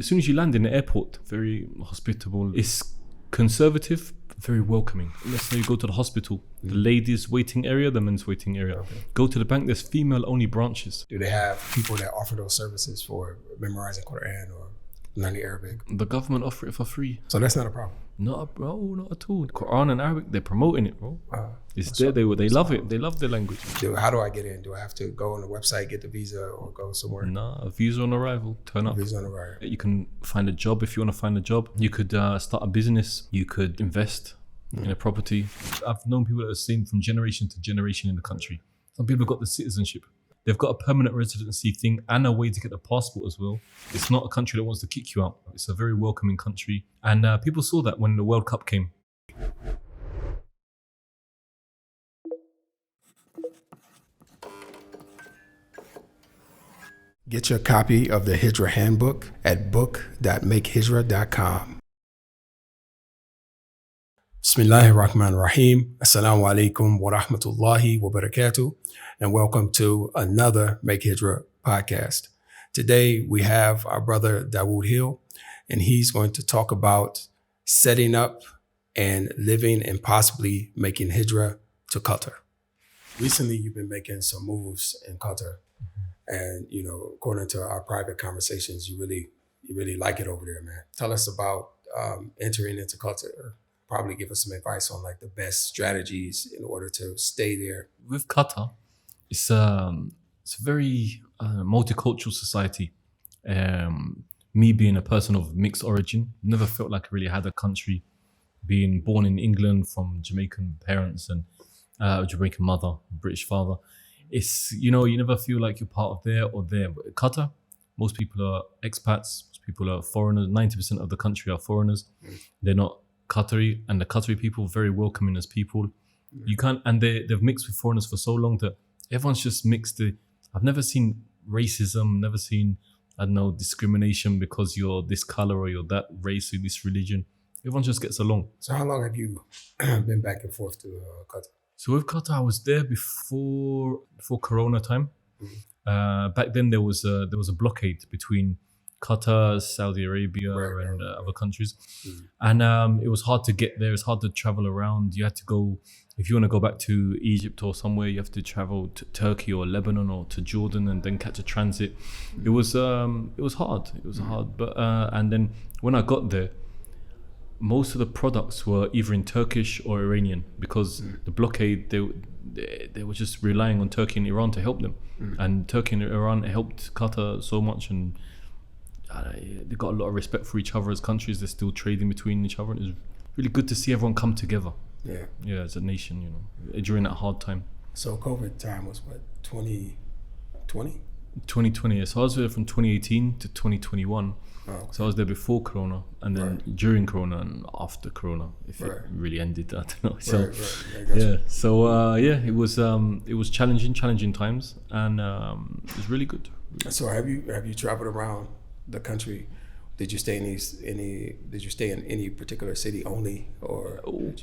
As soon as you land in the airport, very hospitable. It's conservative, very welcoming. Let's say you go to the hospital, the ladies' waiting area, the men's waiting area. Okay. Go to the bank, there's female-only branches. Do they have people that offer those services for memorizing Quran or learning Arabic? The government offer it for free. So that's not a problem? Not at all. Quran and Arabic, they're promoting it, bro. It's there, they love it. They love the language. How do I get in? Do I have to go on the website, get the visa, or go somewhere? Nah, a visa on arrival, turn up. Visa on arrival. You can find a job if you want to find a job. You could start a business. You could invest in a property. I've known people that have seen from generation to generation in the country. Some people have got the citizenship. They've got a permanent residency thing and a way to get the passport as well. It's not a country that wants to kick you out. It's a very welcoming country. And people saw that when the World Cup came. Get your copy of the Hijra Handbook at book.makehijrah.com. Bismillahirrahmanirrahim. Assalamu alaikum wa rahmatullahi wa barakatuh. And welcome to another Make Hijrah Podcast. Today we have our brother Dawood Hill, and he's going to talk about setting up and living and possibly making Hijrah to Qatar. Recently, you've been making some moves in Qatar. And, you know, according to our private conversations, you really like it over there, man. Tell us about entering into Qatar. Probably give us some advice on like the best strategies in order to stay there. With Qatar, it's a very multicultural society. Me being a person of mixed origin, never felt like I really had a country. Being born in England from Jamaican parents and Jamaican mother, British father. It's, you know, you never feel like you're part of there or there. But Qatar, most people are expats, most people are foreigners. 90% of the country are foreigners. They're not Qatari, and the Qatari people are very welcoming as people. You can't, and they've mixed with foreigners for so long that everyone's just mixed. I've never seen racism, never seen, I don't know, discrimination because you're this color or you're that race or this religion. Everyone just gets along. So how long have you been back and forth to Qatar? So with Qatar, I was there before Corona time. Back then there was a blockade between Qatar, Saudi Arabia, and other countries, and it was hard to get there. It's hard to travel around. You had to go, if you want to go back to Egypt or somewhere, you have to travel to Turkey or Lebanon or to Jordan and then catch a transit. It was hard. It was hard, but and then when I got there, most of the products were either in Turkish or Iranian because the blockade, they were just relying on Turkey and Iran to help them. And Turkey and Iran helped Qatar so much, and they got a lot of respect for each other as countries. They're still trading between each other. And it's really good to see everyone come together. Yeah, as a nation, you know, during that hard time. So COVID time was what, 2020? 2020, so I was there from 2018 to 2021. Oh, okay. So I was there before Corona, and then during Corona and after Corona, if it really ended, I don't know. So it was challenging times, and it was really good. So have you traveled around the country? Did you stay in any particular city only, or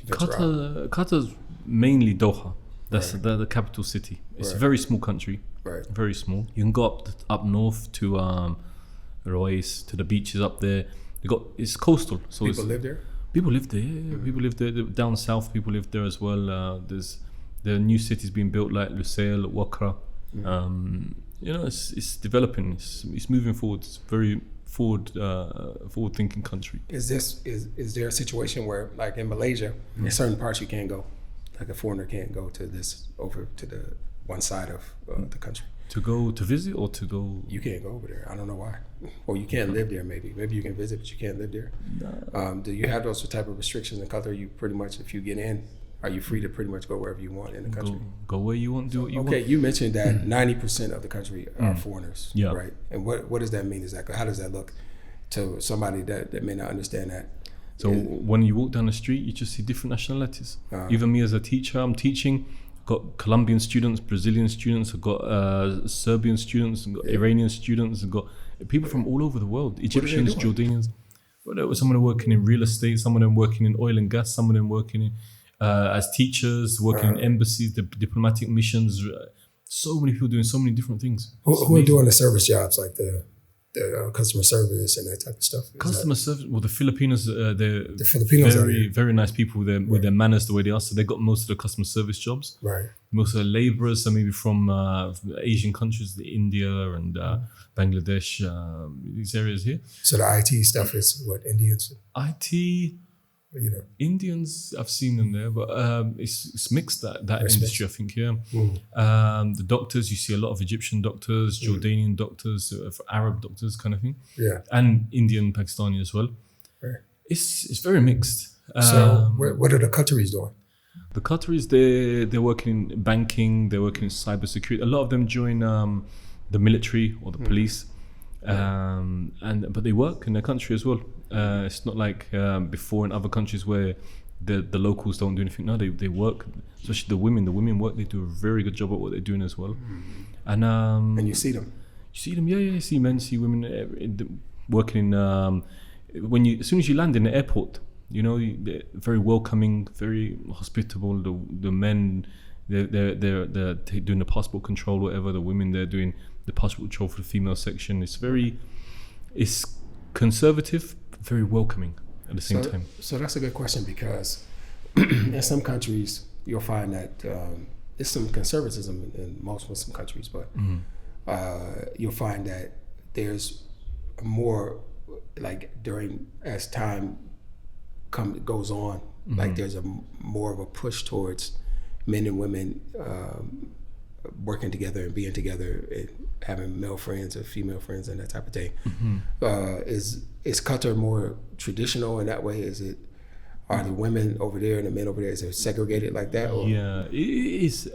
Qatar's mainly Doha. That's the capital city. It's a very small country. Very small. You can go up north to Ruwais, to the beaches up there. It's coastal. So people live there? People live there, yeah. People live there. Down south, people live there as well. There are new cities being built like Lusail, Wakra. You know, it's developing. It's moving forward. It's very forward-thinking country. Is there a situation where, like in Malaysia, in certain parts you can't go? Like a foreigner can't go to over to the one side of the country. To go to visit or to go? You can't go over there. I don't know why. Or you can't live there maybe. Maybe you can visit, but you can't live there. No. Do you have those type of restrictions in Qatar? You pretty much, if you get in, are you free to pretty much go wherever you want in the country? Go where you want, do what you want. Okay, you mentioned that 90% of the country are foreigners, right? And what does that mean exactly? How does that look to somebody that may not understand that? So when you walk down the street, you just see different nationalities. Even me as a teacher, I'm teaching. Got Colombian students, Brazilian students, I've got Serbian students, I've got Iranian students, I've got people from all over the world, Egyptians, Jordanians. Some of them working in real estate, some of them working in oil and gas, some of them working in, as teachers, working in embassies, the diplomatic missions. So many people doing so many different things. Who are doing the service jobs, like the the customer service and that type of stuff? Customer service. Well, the Filipinos, they're The Filipinos are very, here. very nice people with their manners the way they are. So they got most of the customer service jobs. Right. Most of the laborers are maybe from Asian countries, India and Bangladesh, these areas here. So the IT stuff is what, Indians? IT, You know. Indians, I've seen them there, but it's mixed that It's industry, I think, yeah. The doctors, you see a lot of Egyptian doctors, Jordanian doctors, Arab doctors kind of thing. Yeah. And Indian, Pakistani as well. Right. It's very mixed. So what are the countries doing? The Qataris, they're working in banking, they're working in cybersecurity. A lot of them join the military or the police, but they work in their country as well. It's not like before in other countries where the locals don't do anything. No, they work, especially the women. The women work. They do a very good job at what they're doing as well. And you see them. You see them, yeah. You see men, see women working in. As soon as you land in the airport, you know, they're very welcoming, very hospitable. The men, they're doing the passport control, whatever. The women, they're doing the passport control for the female section. It's conservative, very welcoming at the same time. So that's a good question, because in some countries you'll find that there's some conservatism in most Muslim countries, but you'll find that there's more, like as time goes on, like there's more of a push towards men and women working together and being together and having male friends or female friends and that type of thing. Is Qatar more traditional in that way? Are the women over there and the men over there, is it segregated like that? Or? Yeah, it is.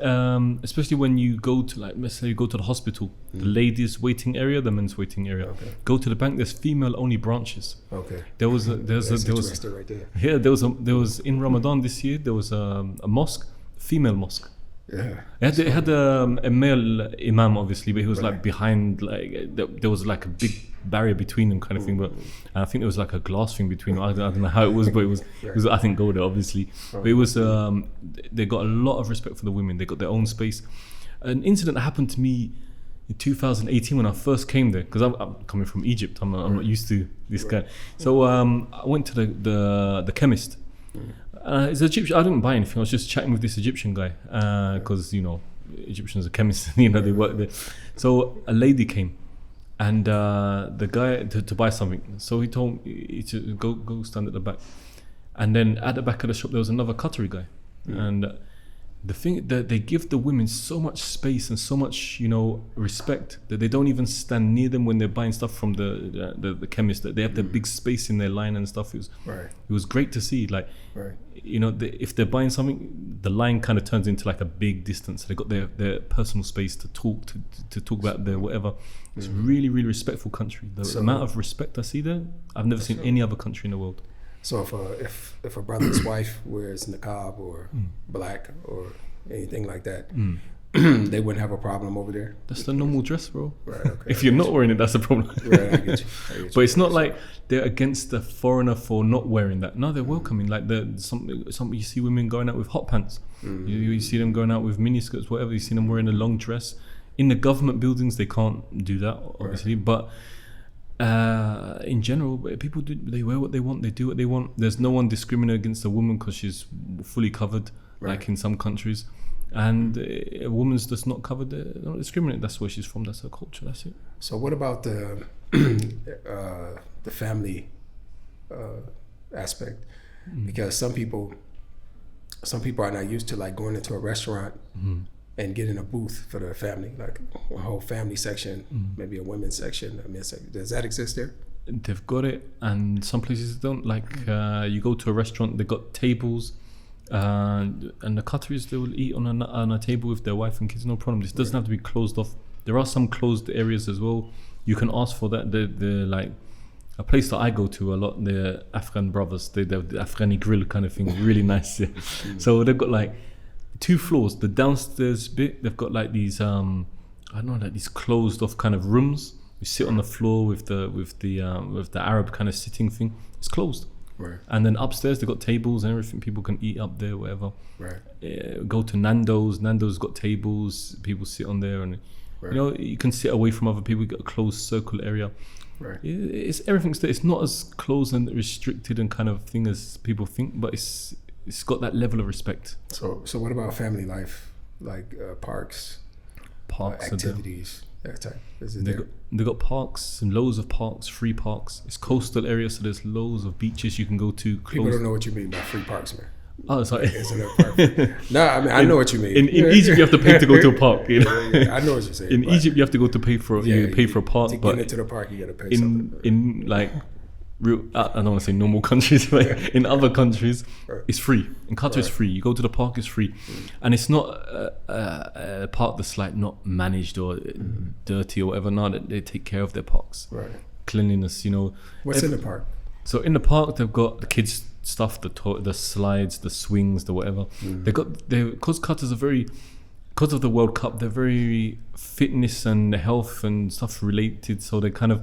Especially when you go to, like, let's say you go to the hospital, the ladies' waiting area, the men's waiting area. Okay. Go to the bank. There's female-only branches. Okay. There was interesting right there. Yeah, there was in Ramadan this year. There was a mosque, female mosque. Yeah. It had a male imam, obviously, but he was like behind, like there was like a big barrier between them, kind of thing. But I think there was like a glass thing between them. I don't know how it was, but it was I think gold, obviously. But it was they got a lot of respect for the women. They got their own space. An incident that happened to me in 2018 when I first came there, because I'm coming from Egypt. I'm not used to this guy. So I went to the chemist. It's Egyptian. I didn't buy anything. I was just chatting with this Egyptian guy because Egyptians are chemists. They work there. So a lady came, and the guy to buy something. So he told me to go stand at the back, and then at the back of the shop there was another Qatari guy, and the thing that they give the women so much space and so much respect that they don't even stand near them when they're buying stuff from the chemist. That they have their big space in their line and stuff. It was great to see. Like if they're buying something, the line kind of turns into like a big distance. They got their personal space to talk about their whatever. It's a really, really respectful country. The amount of respect I see there, I've never seen any other country in the world. So if a brother's wife wears niqab or black or anything like that, they wouldn't have a problem over there? That's the normal dress, bro. Right, okay. If you're not wearing it, that's a problem. Right, I get you. But it's not like they're against the foreigner for not wearing that. No, they're welcoming. Like some you see women going out with hot pants. You see them going out with miniskirts, whatever. You see them wearing a long dress. In the government buildings, they can't do that, obviously. Right. But in general, people they wear what they want, they do what they want. There's no one discriminating against a woman because she's fully covered, like in some countries. And a woman's just not covered, they don't discriminate. That's where she's from, that's her culture, that's it. So what about the family aspect? Because some people are not used to like going into a restaurant and getting a booth for their family, like a whole family section, maybe a women's section, a men's section. Does that exist there? They've got it, and some places don't. Like you go to a restaurant, they've got tables, and the Qataris, they will eat on a table with their wife and kids, no problem. This doesn't have to be closed off. There are some closed areas as well. You can ask for that. They're like a place that I go to a lot. The Afghan brothers, they have the Afghani grill kind of thing, really nice. Yeah. So they've got like 2 floors. The downstairs bit, they've got like these like these closed off kind of rooms. You sit on the floor with the Arab kind of sitting thing. It's closed. Right. And then upstairs they've got tables and everything. People can eat up there, whatever. Right. Go to Nando's. Nando's got tables. People sit on there, and you can sit away from other people. You got a closed circle area. Right. It's everything's there. It's not as closed and restricted and kind of thing as people think, but it's got that level of respect. So what about family life, like parks, activities, that type? Is it there? They got parks, and loads of parks, free parks. It's coastal area, so there's loads of beaches you can go to. People don't know what you mean by free parks, man. Oh, sorry. Isn't that perfect? No, I mean I know what you mean. In Egypt, you have to pay to go to a park. You know? I know what you're saying. In Egypt, you have to go to pay for a park. To but get into the park, you got to pay something. In like real, I don't want to say normal countries, but in other countries, it's free. In Qatar, it's free. You go to the park, it's free, and it's not a park that's like not managed or dirty or whatever. No, they take care of their parks. Right. Cleanliness, you know. What's in the park? So in the park, they've got the kids stuff, the slides, the swings, the whatever. Because Qatar's because of the World Cup, they're very fitness and health and stuff related. So they got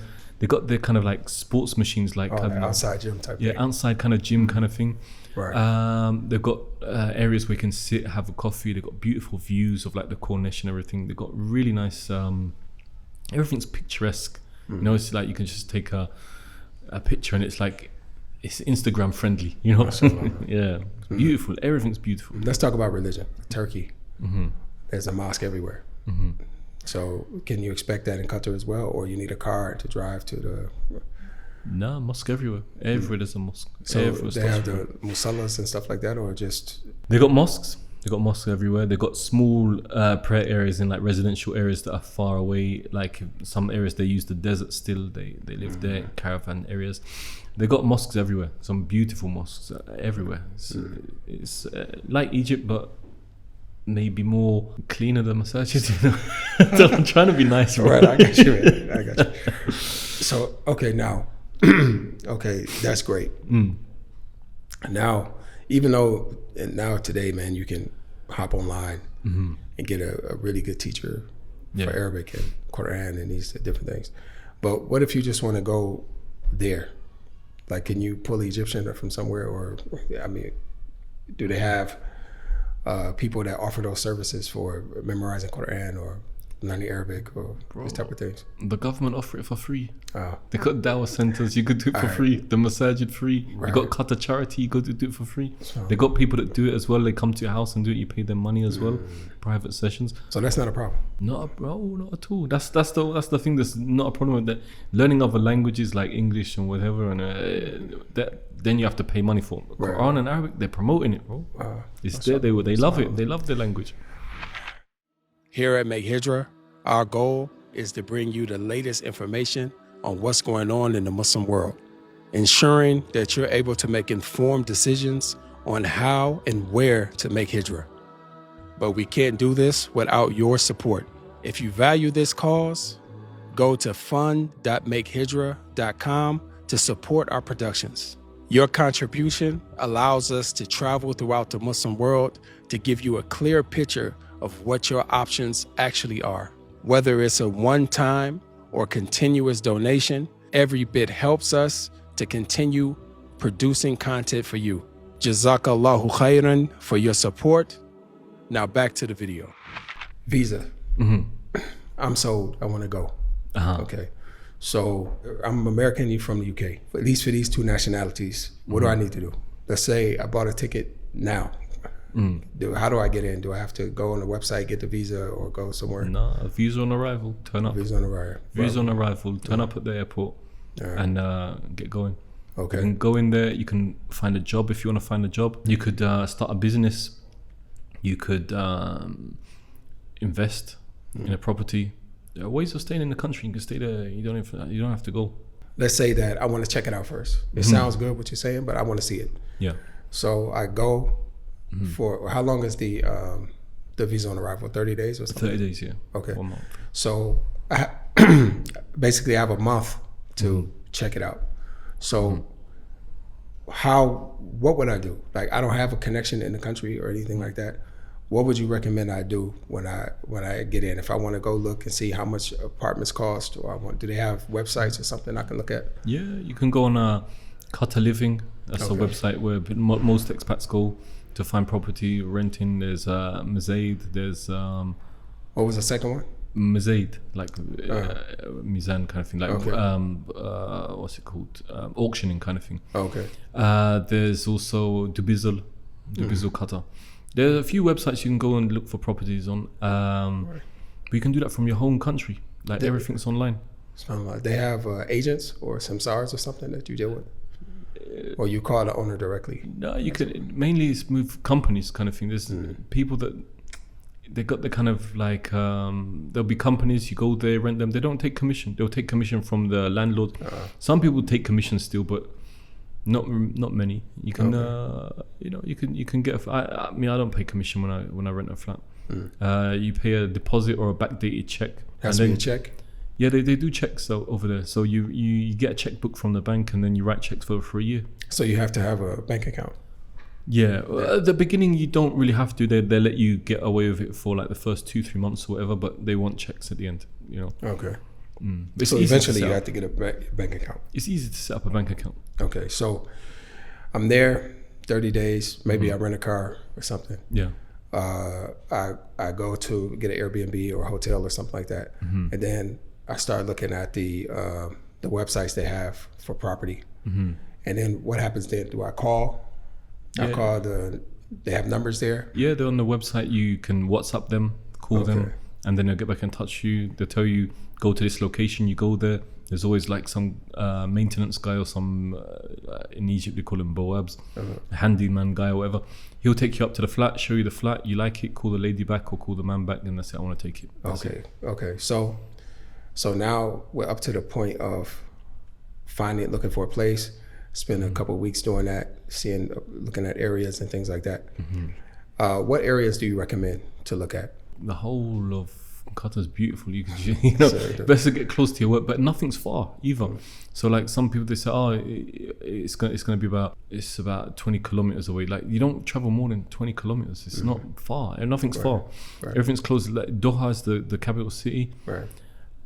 their kind of like sports machines, like outside gym type. thing. Outside kind of gym kind of thing. Right. They've got areas where you can sit, have a coffee. They've got beautiful views of like the Corniche and everything. They've got really nice. Everything's picturesque. You know, it's like you can just take a picture and it's like. It's Instagram friendly, you know. Yeah, it's beautiful. Everything's beautiful. Let's talk about religion. Turkey. There's a mosque everywhere. So can you expect that in Qatar as well, or you need a car to drive to the? No, mosque everywhere. Everywhere there's a mosque. So they have the musallas and stuff like that, or just? They got mosques. They got mosques everywhere. They got small prayer areas in like residential areas that are far away. Like some areas they use the desert still. They live there, caravan areas. They got mosques everywhere. Some beautiful mosques everywhere. It's like Egypt, but maybe more cleaner than massages. You know, I'm trying to be nice. Right, I got you. Man. I got you. So okay, now, okay, that's great. Now, even though now today, man, you can hop online and get a really good teacher for Arabic and Quran and these different things. But what if you just want to go there? Like, can you pull Egyptian from somewhere? Or, I mean, do they have people that offer those services for memorizing Quran or learning Arabic or these type of things? The government offer it for free. They got dawah centers, you could do it for free. The masajid free. You got Qatar charity, you go to do it for free. They got people that do it as well. They come to your house and do it. You pay them money as well. Private sessions. So that's not a problem. Not at all. That's the thing. That's not a problem with that. Learning other languages like English and whatever, and then you have to pay money for it. Quran and Arabic, they're promoting it, bro. It's there. They love it. They love their language. Here at Make Hijrah, our goal is to bring you the latest information on what's going on in the Muslim world, ensuring that you're able to make informed decisions on how and where to make hijrah. But we can't do this without your support. If you value this cause, go to fund.makehijrah.com to support our productions. Your contribution allows us to travel throughout the Muslim world to give you a clear picture of what your options actually are. Whether it's a one-time or continuous donation, every bit helps us to continue producing content for you. Jazakallahu khairan for your support. Now back to the video. Visa. I'm sold. I want to go. Okay. So I'm American, you're from the UK. At least for these two nationalities, what do I need to do? Let's say I bought a ticket now. How do I get in? Do I have to go on the website, get the visa, or go somewhere? No, visa on arrival, turn up. Visa on arrival. Visa on arrival, turn up at the airport and get going. Okay. You can go in there, you can find a job if you want to find a job. You could start a business. You could invest in a property. There are ways of staying in the country. You can stay there. You don't have to go. Let's say that I want to check it out first. It sounds good what you're saying, but I want to see it. Yeah. So I go for how long is the visa on arrival? 30 days or something? 30 days, yeah. Okay. 1 month. So basically I have a month to check it out. So what would I do? Like, I don't have a connection in the country or anything like that. What would you recommend I do when I get in? If I want to go look and see how much apartments cost, or do they have websites or something I can look at? Yeah, you can go on Qatar Living. That's a website where most expats go to find property, renting. There's Mazaid. There's what was the second one? Mazaid, like Mizan kind of thing, like what's it called? Auctioning kind of thing. Okay. There's also Dubizzle, Qatar. There are a few websites you can go and look for properties on. But you can do that from your home country. Like everything's online. They have agents or samsars or something that you deal with? Or you call the owner directly? No, you could mainly it's with companies kind of thing. There's people that they got the kind of like there'll be companies, you go there, rent them. They don't take commission. They'll take commission from the landlord. Some people take commission still, but not many. You can you can get. I mean, I don't pay commission when I rent a flat. You pay a deposit or a backdated check. Has to be a check. Yeah, they do checks over there. So you get a checkbook from the bank and then you write checks for a year. So you have to have a bank account. Yeah, at the beginning you don't really have to. They let you get away with it for like the first 2-3 months or whatever, but they want checks at the end. Okay. It's So easy eventually to set you up. have to get a bank account. It's easy to set up a bank account. Okay, so I'm there 30 days. Maybe I rent a car or something. Yeah. I go to get an Airbnb or a hotel or something like that, and then I start looking at the websites they have for property. And then what happens then? Do I call? I call they have numbers there? Yeah, they're on the website. You can WhatsApp them, call them, and then they'll get back in touch with you. They'll tell you, go to this location, you go there. There's always like some maintenance guy or some, in Egypt they call him Boabs, a handyman guy or whatever. He'll take you up to the flat, show you the flat, you like it, call the lady back or call the man back, then that's it, I want to take it. That's it. Okay. So now we're up to the point of looking for a place, spend a couple of weeks doing that, looking at areas and things like that. What areas do you recommend to look at? The whole of Qatar is beautiful. You could, best to get close to your work, but nothing's far either. So like some people, they say, it's gonna be about 20 kilometers away. Like you don't travel more than 20 kilometers. It's not far, and nothing's far. Right. Everything's close. Like Doha is the capital city. Right.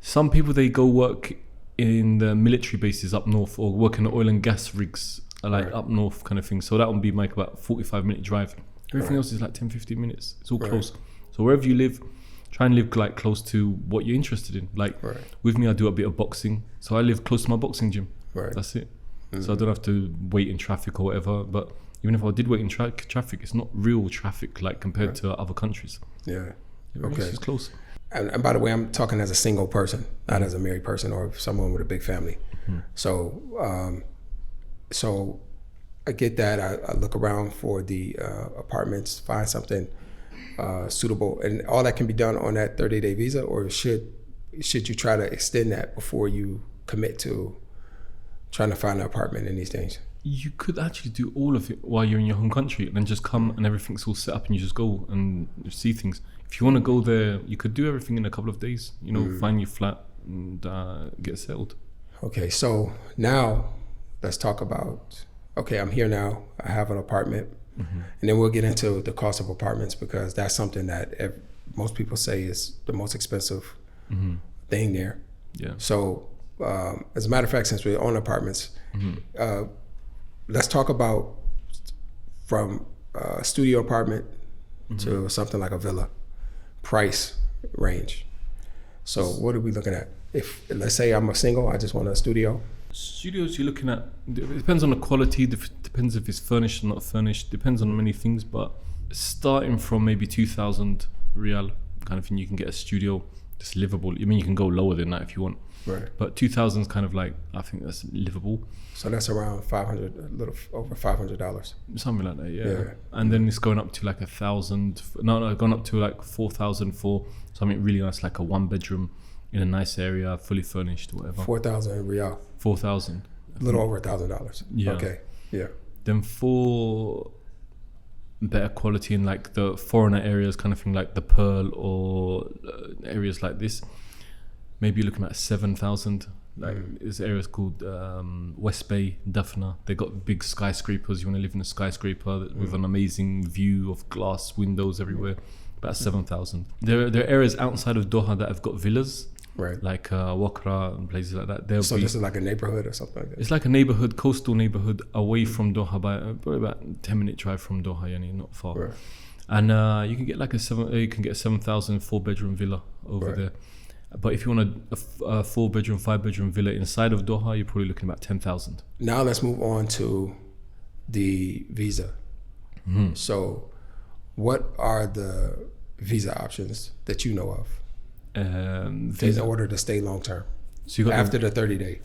Some people, they go work in the military bases up north or work in the oil and gas rigs like up north kind of thing. So that would be like about 45-minute drive. Everything else is like 10-15 minutes. It's all close. So wherever you live, try and live like close to what you're interested in. Like with me, I do a bit of boxing, so I live close to my boxing gym. That's it. So I don't have to wait in traffic or whatever. But even if I did wait in traffic, it's not real traffic like compared to other countries. Yeah. It's close. And by the way, I'm talking as a single person, not as a married person or someone with a big family. So I get that. I look around for the apartments, find something suitable, and all that can be done on that 30-day visa, or should you try to extend that before you commit to trying to find an apartment in these things? You could actually do all of it while you're in your home country and then just come and everything's all set up and you just go and see things. If you want to go there, you could do everything in a couple of days, find your flat and get settled. Okay, so now let's talk about, I'm here now, I have an apartment, and then we'll get into the cost of apartments, because that's something that most people say is the most expensive thing there. Yeah. So as a matter of fact, since we own apartments, let's talk about from a studio apartment to something like a villa, price range. So what are we looking at? If let's say I'm a single, I just want a studio. Studios you're looking at, it depends on the quality, depends if it's furnished or not furnished, depends on many things, but starting from maybe 2,000 Riyal kind of thing, you can get a studio that's livable. I mean, you can go lower than that if you want. Right. But 2,000 is kind of like, I think that's livable. So that's around $500, a little over $500. Something like that, yeah. And then it's going up to like 1,000. No, going up to like 4,000 for something really nice, like a 1-bedroom in a nice area, fully furnished, or whatever. 4,000 Riyal. 4,000. A little over $1,000. Yeah. Okay. Yeah. Then for better quality in like the foreigner areas, kind of thing, like the Pearl or areas like this, maybe you're looking at 7,000. Like there's areas called West Bay, Daphna. They got big skyscrapers. You want to live in a skyscraper with an amazing view of glass windows everywhere. About 7,000. There are areas outside of Doha that have got villas, right? Like Wakra and places like that. So this is like a neighborhood or something like that. It's like a neighborhood, coastal neighborhood, away from Doha by probably about 10-minute drive from Doha, not far. Right. And you can get like you can get a 7,000 4-bedroom villa over there. But if you want a 4-bedroom, 5-bedroom villa inside of Doha, you're probably looking at about 10,000. Now let's move on to the visa. So what are the visa options that you know of in order to stay long term? So you got after the 30-day.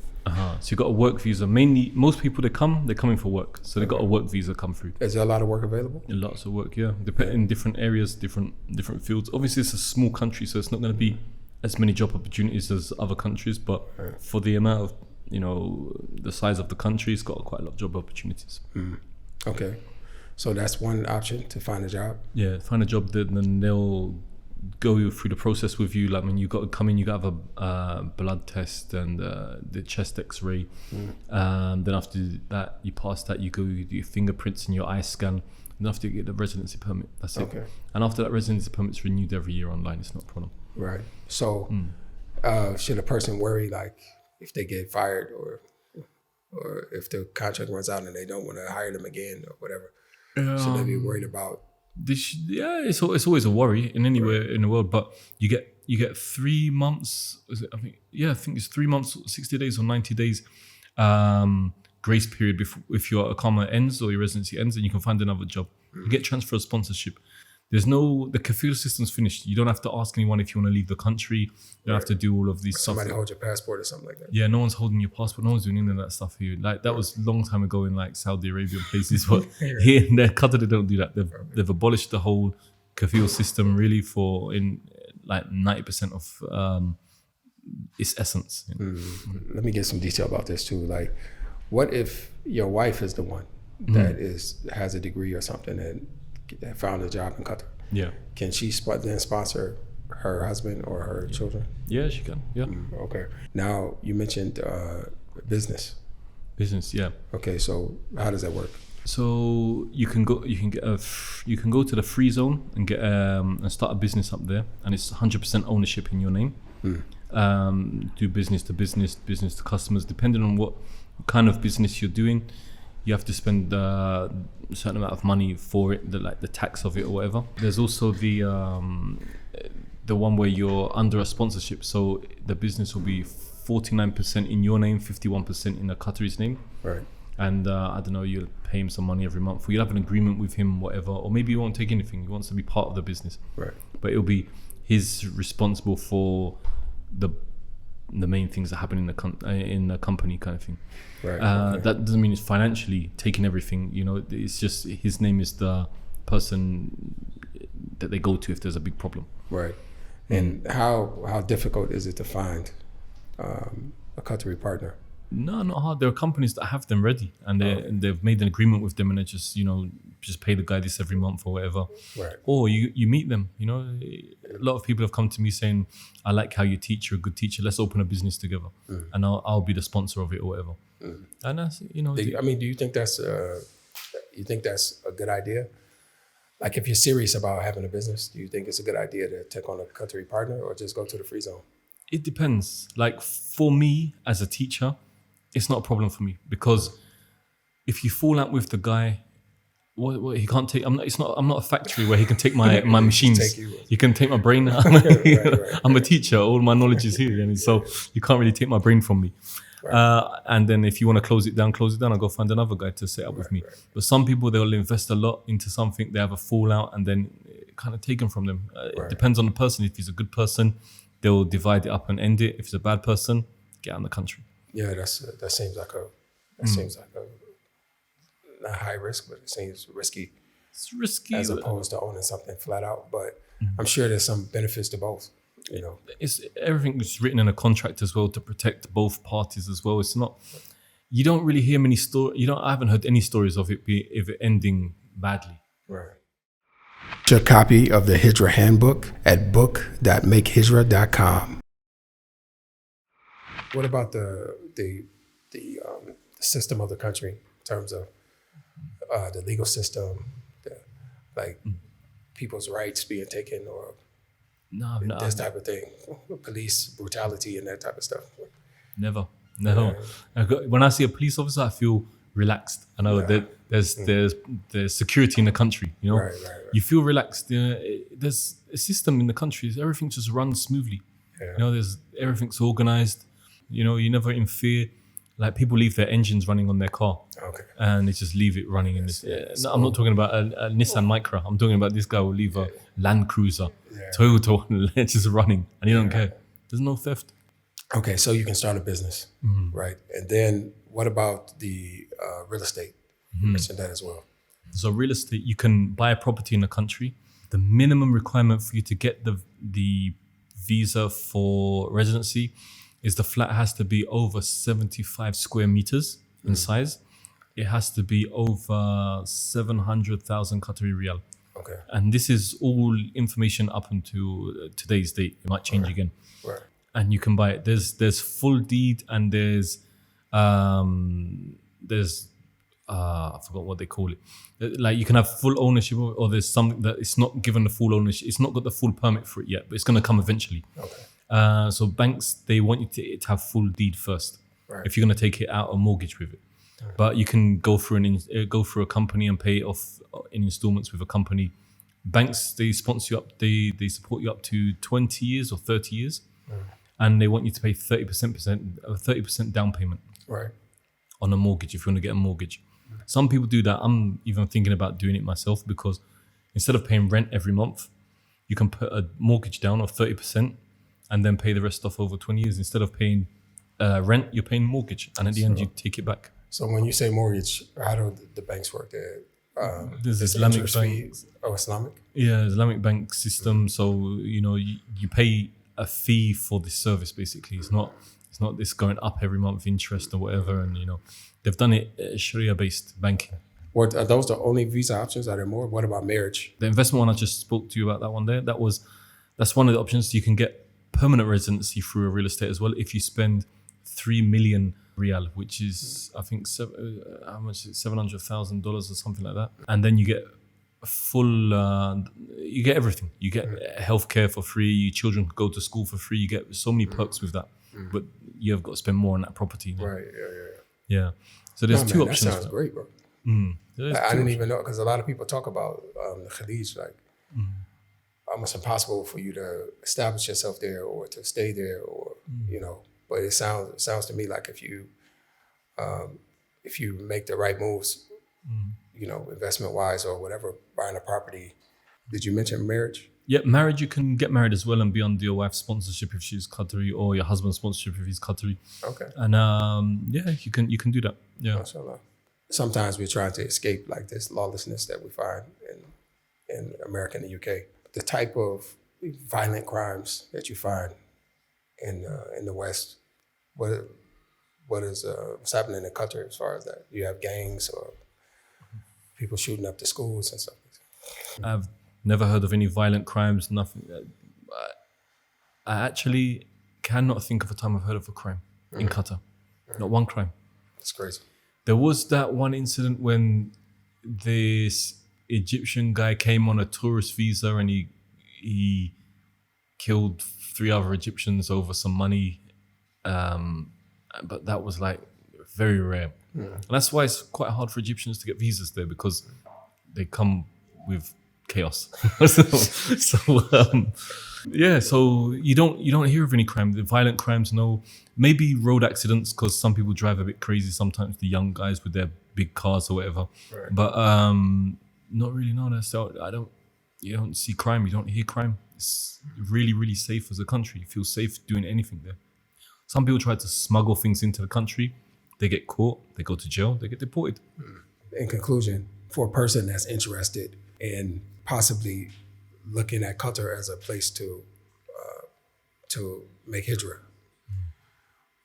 So you got a work visa. Mainly, most people they're coming for work. So they got a work visa come through. Is there a lot of work available? Lots of work, yeah. In different areas, different fields. Obviously, it's a small country, so it's not going to be as many job opportunities as other countries. But for the amount of, the size of the country, it's got quite a lot of job opportunities. Okay. So that's one option, to find a job? Yeah, find a job, then they'll go through the process with you. Like when you got to come in, you got to have a blood test and the chest x-ray. Then after that, you pass that, you go with your fingerprints and your eye scan. And after you get the residency permit, that's it. Okay. And after that, residency permit's renewed every year online. It's not a problem. Right. So should a person worry, like, if they get fired or if the contract runs out and they don't want to hire them again or whatever? Should they be worried about? It's always a worry in anywhere in the world, but you get 3 months. I think it's 3 months, 60 days or 90 days grace period before, if your Iqama ends or your residency ends, and you can find another job. You get transfer of sponsorship. The kafil system's finished. You don't have to ask anyone if you want to leave the country. You don't have to do all of these stuff. Somebody hold your passport or something like that. Yeah, no one's holding your passport. No one's doing any of that stuff here. Like that was a long time ago in like Saudi Arabia places, but here in Qatar they don't do that. They've abolished the whole kafil system really for in like 90% of its essence. Let me get some detail about this too. Like, what if your wife is the one that has a degree or something and found a job in Qatar? Yeah. Can she then sponsor her husband or her children? Yeah, she can. Yeah. Okay. Now you mentioned business. Business, yeah. Okay, so how does that work? So you can go to the free zone and get and start a business up there, and it's 100% ownership in your name. Do business to business, business to customers, depending on what kind of business you're doing. You have to spend a certain amount of money for it, the tax of it or whatever. There's also the one where you're under a sponsorship, so the business will be 49% in your name, 51% in a Qatari's name. Right. And I don't know, you'll pay him some money every month, or you'll have an agreement with him, whatever. Or maybe you won't take anything. He wants to be part of the business. Right. But it'll be he's responsible for the main things that happen in the company kind of thing. Right. That doesn't mean it's financially taking everything. It's just his name is the person that they go to if there's a big problem. Right. And how difficult is it to find a Qatari partner? No, not hard. There are companies that have them ready, and they've made an agreement with them, and they just pay the guy this every month or whatever. Right. Or you meet them. A lot of people have come to me saying, "I like how you teach. You're a good teacher. Let's open a business together, and I'll be the sponsor of it or whatever." And that's do you think that's a good idea? Like, if you're serious about having a business, do you think it's a good idea to take on a Qatari partner or just go to the free zone? It depends. Like, for me as a teacher, it's not a problem for me, because if you fall out with the guy, what he can't take. I'm not a factory where he can take my machines. He can take my brain. Right. I'm a teacher. All my knowledge is here, and so you can't really take my brain from me. Right. And then if you want to close it down. I'll go find another guy to set up with me. Right. But some people, they'll invest a lot into something. They have a fallout, and then it kind of taken from them. It depends on the person. If he's a good person, they'll divide it up and end it. If he's a bad person, get out of the country. Yeah, that seems like a not high risk, but it seems risky. It's risky as opposed to owning something flat out. But I'm sure there's some benefits to both. It's everything is written in a contract as well to protect both parties as well. It's not. You don't really hear many stories. I haven't heard any stories of it ending badly. Right. Get a copy of the Hijra Handbook at book.makehijrah.com. What about the system of the country in terms of the legal system, people's rights being taken, or this type of thing, police brutality and that type of stuff? Never. When I see a police officer, I feel relaxed. I know that there's security in the country. Right. You feel relaxed. There's a system in the country. Everything just runs smoothly. Yeah. You know, everything's organized. You know, you're never in fear. Like people leave their engines running on their car, and they just leave it running in this. No, I'm not talking about a Nissan Micra. I'm talking about this guy will leave a Land Cruiser, Toyota one, just running, and he don't care. There's no theft. Okay, so you can start a business, right? And then what about the real estate? You mentioned that as well. So real estate, you can buy a property in a country. The minimum requirement for you to get the visa for residency is the flat has to be over 75 square meters in size. It has to be over 700,000 Qatari riyal. Okay. And this is all information up until today's date. It might change again. Right. And you can buy it. There's full deed and there's I forgot what they call it. Like you can have full ownership, or there's something that it's not given the full ownership. It's not got the full permit for it yet, but it's going to come eventually. Okay. So banks, they want you to have full deed first. Right. If you're going to take it out a mortgage with it. But you can go through a company and pay it off in installments with a company. Banks, they sponsor you up. They support you up to 20 years or 30 years, and they want you to pay 30% down payment. Right. On a mortgage if you want to get a mortgage. Some people do that. I'm even thinking about doing it myself, because instead of paying rent every month, you can put a mortgage down of 30% and then pay the rest off over 20 years. Instead of paying rent, you're paying mortgage, and at the end you take it back. So when you say mortgage, how do the banks work there? There's Islamic banks. Oh, Islamic? Yeah, Islamic bank system. So, you know, you pay a fee for this service, basically. It's not this going up every month interest or whatever. And, you know, they've done it Sharia-based banking. What, are those the only visa options? Are there more? What about marriage? The investment one, I just spoke to you about that one there. That's one of the options. You can get permanent residency through a real estate as well if you spend 3 million riyal, which is, I think, how much is it? $700,000 or something like that. And then you get full, you get everything. You get healthcare for free. Your children can go to school for free. You get so many perks with that. But you have got to spend more on that property. Right, Yeah. So there's two options. That sounds great, bro. I didn't even know, because a lot of people talk about the Khalij, like almost impossible for you to establish yourself there or to stay there, or you know. But it sounds to me like if you make the right moves, you know, investment wise or whatever, buying a property. Did you mention marriage? Yeah, marriage, you can get married as well and be under your wife's sponsorship if she's Qatari, or your husband's sponsorship if he's Qatari. Okay. And you can do that. Yeah. MashaAllah. Sometimes we're trying to escape like this lawlessness that we find in America and the UK. The type of violent crimes that you find in the West, what's happening in Qatar as far as that? You have gangs or people shooting up the schools and stuff. I've never heard of any violent crimes, nothing. I actually cannot think of a time I've heard of a crime in Qatar. Not one crime. That's crazy. There was that one incident when this Egyptian guy came on a tourist visa and he killed 3 other Egyptians over some money. But that was like very rare. And that's why it's quite hard for Egyptians to get visas there, because they come with chaos. So you don't hear of any crime. The violent crimes, no. Maybe road accidents, because some people drive a bit crazy sometimes, the young guys with their big cars or whatever. Right. But not really, no. So you don't see crime, you don't hear crime. It's really, really safe as a country. You feel safe doing anything there. Some people try to smuggle things into the country. They get caught, they go to jail, they get deported. In conclusion, for a person that's interested in possibly looking at Qatar as a place to make hijrah,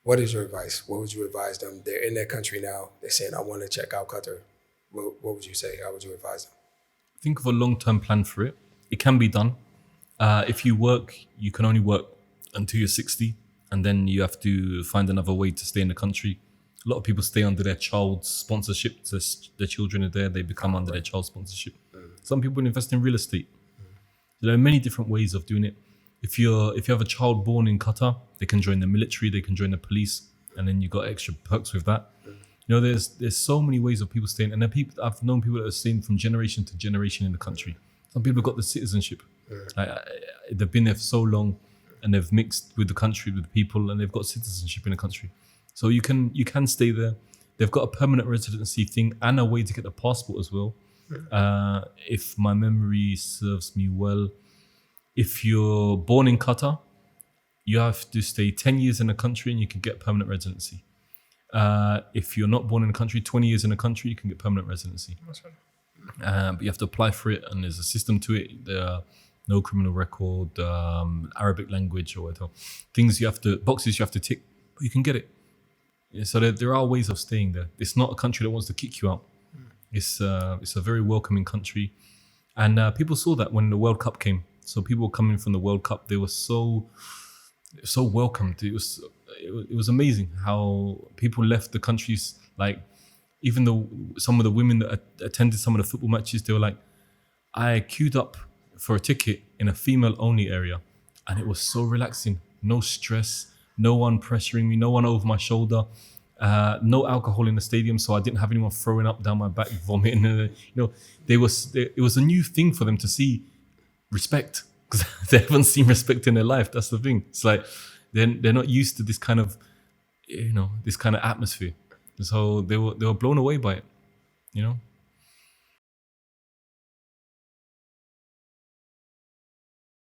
what is your advice? What would you advise them? They're in their country now. They're saying, I want to check out Qatar. What would you say? How would you advise them? Think of a long-term plan for it. It can be done. If you work, you can only work until you're 60, and then you have to find another way to stay in the country. A lot of people stay under their child's sponsorship. So their children are there, they become under their child's sponsorship. Some people invest in real estate. There are many different ways of doing it. If you have a child born in Qatar, they can join the military, they can join the police, and then you got extra perks with that. You know, there's so many ways of people staying, and I've known people that are staying from generation to generation in the country. Some people have got the citizenship. They've been there for so long, and they've mixed with the country, with the people, and they've got citizenship in the country. So you can stay there. They've got a permanent residency thing and a way to get the passport as well. If my memory serves me well, if you're born in Qatar, you have to stay 10 years in the country and you can get permanent residency. If you're not born in the country, 20 years in the country, you can get permanent residency. But you have to apply for it, and there's a system to it. There are no criminal record, Arabic language or whatever. Boxes you have to tick, but you can get it. Yeah, so there are ways of staying there. It's not a country that wants to kick you out. It's a very welcoming country. And people saw that when the World Cup came. So people coming from the World Cup, they were so welcomed. It was amazing how people left the countries. Like, even though some of the women that attended some of the football matches, they were like, I queued up for a ticket in a female-only area, and it was so relaxing. No stress, no one pressuring me, no one over my shoulder, no alcohol in the stadium, so I didn't have anyone throwing up down my back, vomiting. It was a new thing for them to see respect, because they haven't seen respect in their life. That's the thing. It's like they're not used to this kind of atmosphere. So they were blown away by it.